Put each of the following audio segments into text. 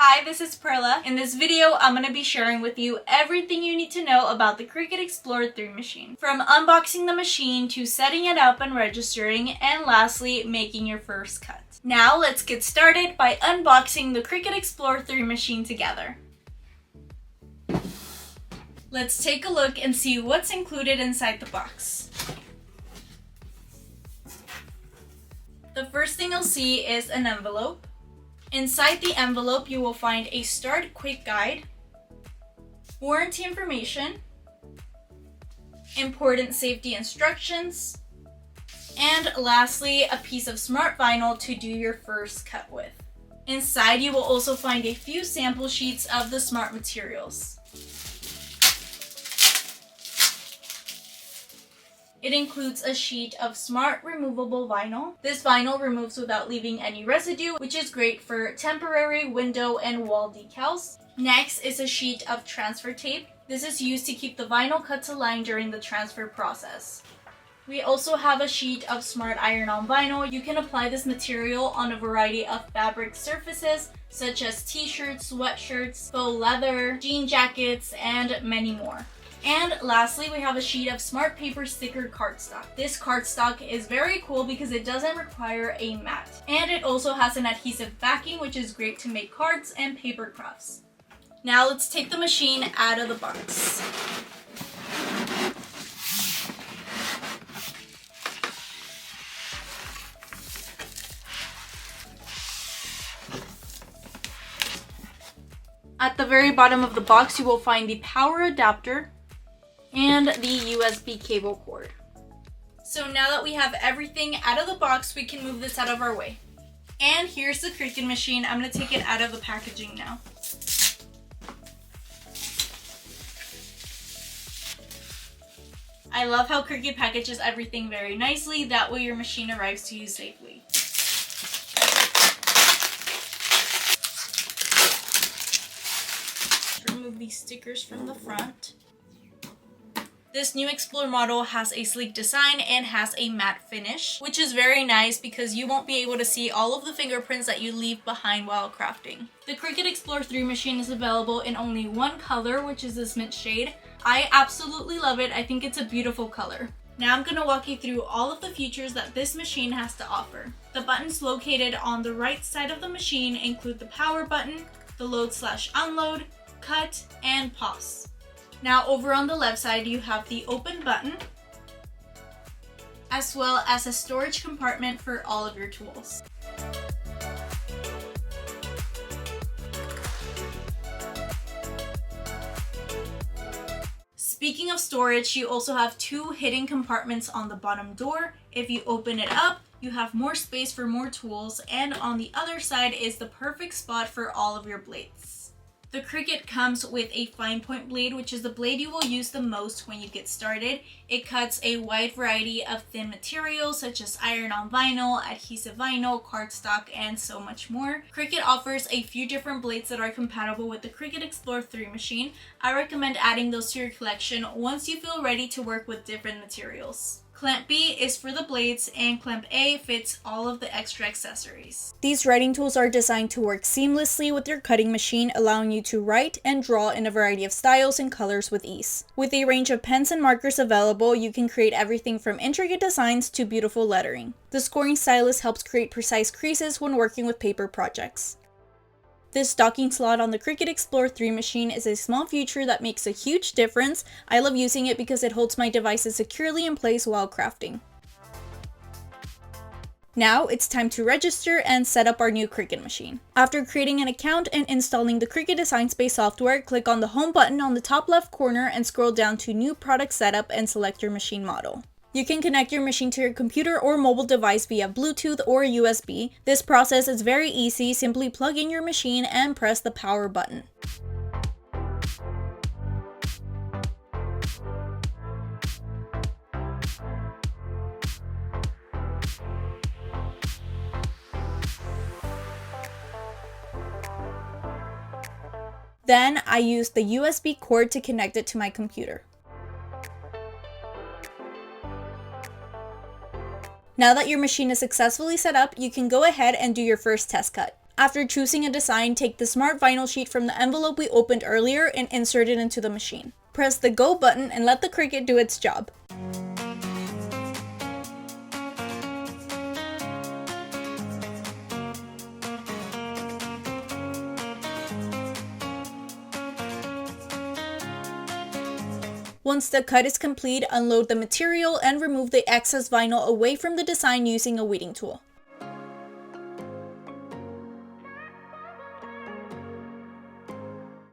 Hi, this is Perla. In this video, I'm going to be sharing with you everything you need to know about the Cricut Explorer 3 machine. From unboxing the machine to setting it up and registering, and lastly, making your first cut. Now let's get started by unboxing the Cricut Explorer 3 machine together. Let's take a look and see what's included inside the box. The first thing you'll see is an envelope. Inside the envelope, you will find a Start Quick guide, warranty information, important safety instructions, and lastly, a piece of smart vinyl to do your first cut with. Inside, you will also find a few sample sheets of the smart materials. It includes a sheet of smart removable vinyl. This vinyl removes without leaving any residue, which is great for temporary window and wall decals. Next is a sheet of transfer tape. This is used to keep the vinyl cuts aligned during the transfer process. We also have a sheet of smart iron-on vinyl. You can apply this material on a variety of fabric surfaces, such as t-shirts, sweatshirts, faux leather, jean jackets, and many more. And lastly, we have a sheet of smart paper sticker cardstock. This cardstock is very cool because it doesn't require a mat. And it also has an adhesive backing, which is great to make cards and paper crafts. Now let's take the machine out of the box. At the very bottom of the box, you will find the power adapter and the USB cable cord. So now that we have everything out of the box, we can move this out of our way. And here's the Cricut machine. I'm going to take it out of the packaging now. I love how Cricut packages everything very nicely. That way your machine arrives to you safely. Remove these stickers from the front. This new Explorer model has a sleek design and has a matte finish, which is very nice because you won't be able to see all of the fingerprints that you leave behind while crafting. The Cricut Explorer 3 machine is available in only one color, which is this mint shade. I absolutely love it. I think it's a beautiful color. Now I'm going to walk you through all of the features that this machine has to offer. The buttons located on the right side of the machine include the power button, the load/unload, cut, and pause. Now over on the left side, you have the open button, as well as a storage compartment for all of your tools. Speaking of storage, you also have two hidden compartments on the bottom door. If you open it up, you have more space for more tools, and on the other side is the perfect spot for all of your blades. The Cricut comes with a fine point blade, which is the blade you will use the most when you get started. It cuts a wide variety of thin materials such as iron-on vinyl, adhesive vinyl, cardstock, and so much more. Cricut offers a few different blades that are compatible with the Cricut Explorer 3 machine. I recommend adding those to your collection once you feel ready to work with different materials. Clamp B is for the blades, and Clamp A fits all of the extra accessories. These writing tools are designed to work seamlessly with your cutting machine, allowing you to write and draw in a variety of styles and colors with ease. With a range of pens and markers available, you can create everything from intricate designs to beautiful lettering. The scoring stylus helps create precise creases when working with paper projects. This docking slot on the Cricut Explorer 3 machine is a small feature that makes a huge difference. I love using it because it holds my devices securely in place while crafting. Now it's time to register and set up our new Cricut machine. After creating an account and installing the Cricut Design Space software, click on the Home button on the top left corner and scroll down to New Product Setup and select your machine model. You can connect your machine to your computer or mobile device via Bluetooth or USB. This process is very easy. Simply plug in your machine and press the power button. Then I use the USB cord to connect it to my computer. Now that your machine is successfully set up, you can go ahead and do your first test cut. After choosing a design, take the smart vinyl sheet from the envelope we opened earlier and insert it into the machine. Press the go button and let the Cricut do its job. Once the cut is complete, unload the material and remove the excess vinyl away from the design using a weeding tool.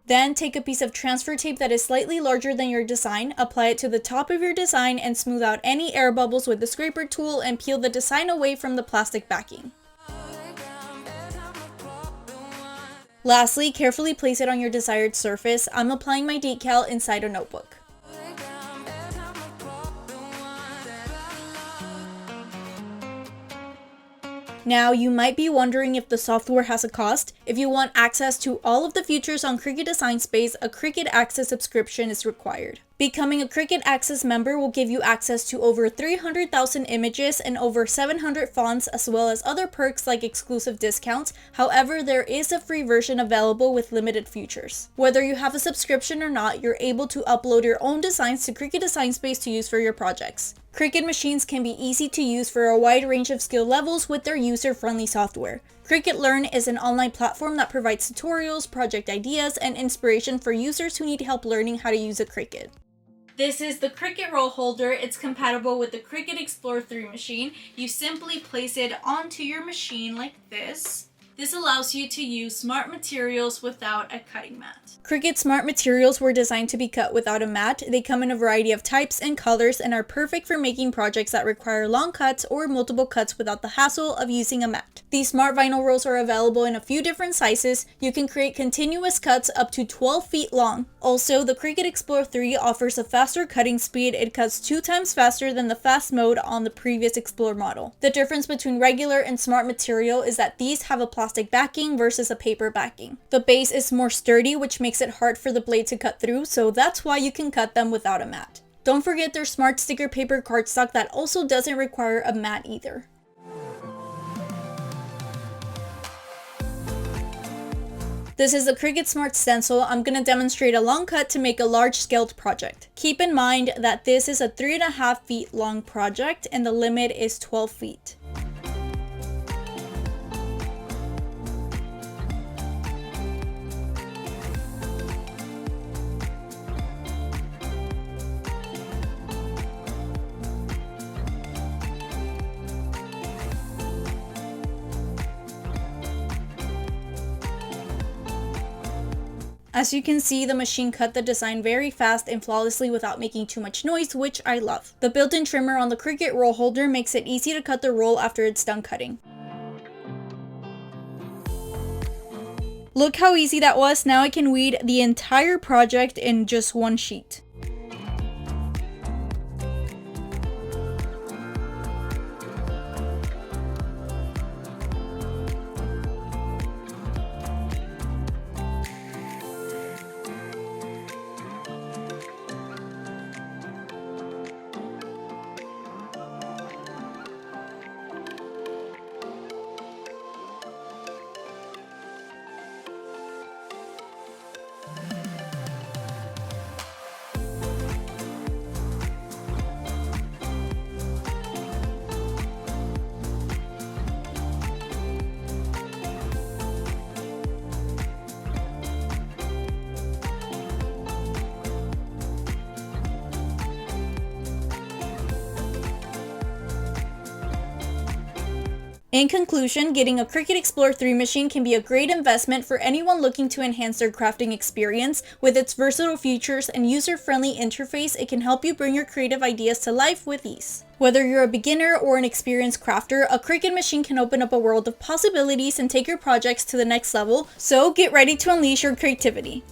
Then take a piece of transfer tape that is slightly larger than your design, apply it to the top of your design and smooth out any air bubbles with the scraper tool and peel the design away from the plastic backing. Lastly, carefully place it on your desired surface. I'm applying my decal inside a notebook. Now, you might be wondering if the software has a cost. If you want access to all of the features on Cricut Design Space, a Cricut Access subscription is required. Becoming a Cricut Access member will give you access to over 300,000 images and over 700 fonts, as well as other perks like exclusive discounts. However, there is a free version available with limited features. Whether you have a subscription or not, you're able to upload your own designs to Cricut Design Space to use for your projects. Cricut machines can be easy to use for a wide range of skill levels with their user-friendly software. Cricut Learn is an online platform that provides tutorials, project ideas, and inspiration for users who need help learning how to use a Cricut. This is the Cricut roll holder. It's compatible with the Cricut Explore 3 machine. You simply place it onto your machine like this. This allows you to use smart materials without a cutting mat. Cricut smart materials were designed to be cut without a mat. They come in a variety of types and colors and are perfect for making projects that require long cuts or multiple cuts without the hassle of using a mat. These smart vinyl rolls are available in a few different sizes. You can create continuous cuts up to 12 feet long. Also, the Cricut Explore 3 offers a faster cutting speed. It cuts 2 times faster than the fast mode on the previous Explore model. The difference between regular and smart material is that these have a plastic backing versus a paper backing. The base is more sturdy, which makes it hard for the blade to cut through, so that's why you can cut them without a mat. Don't forget their smart sticker paper cardstock that also doesn't require a mat either. This is the Cricut Smart Stencil. I'm going to demonstrate a long cut to make a large scaled project. Keep in mind that this is a 3.5 feet long project and the limit is 12 feet. As you can see, the machine cut the design very fast and flawlessly without making too much noise, which I love. The built-in trimmer on the Cricut roll holder makes it easy to cut the roll after it's done cutting. Look how easy that was. Now I can weed the entire project in just one sheet. In conclusion, getting a Cricut Explore 3 machine can be a great investment for anyone looking to enhance their crafting experience. With its versatile features and user-friendly interface, it can help you bring your creative ideas to life with ease. Whether you're a beginner or an experienced crafter, a Cricut machine can open up a world of possibilities and take your projects to the next level, so get ready to unleash your creativity.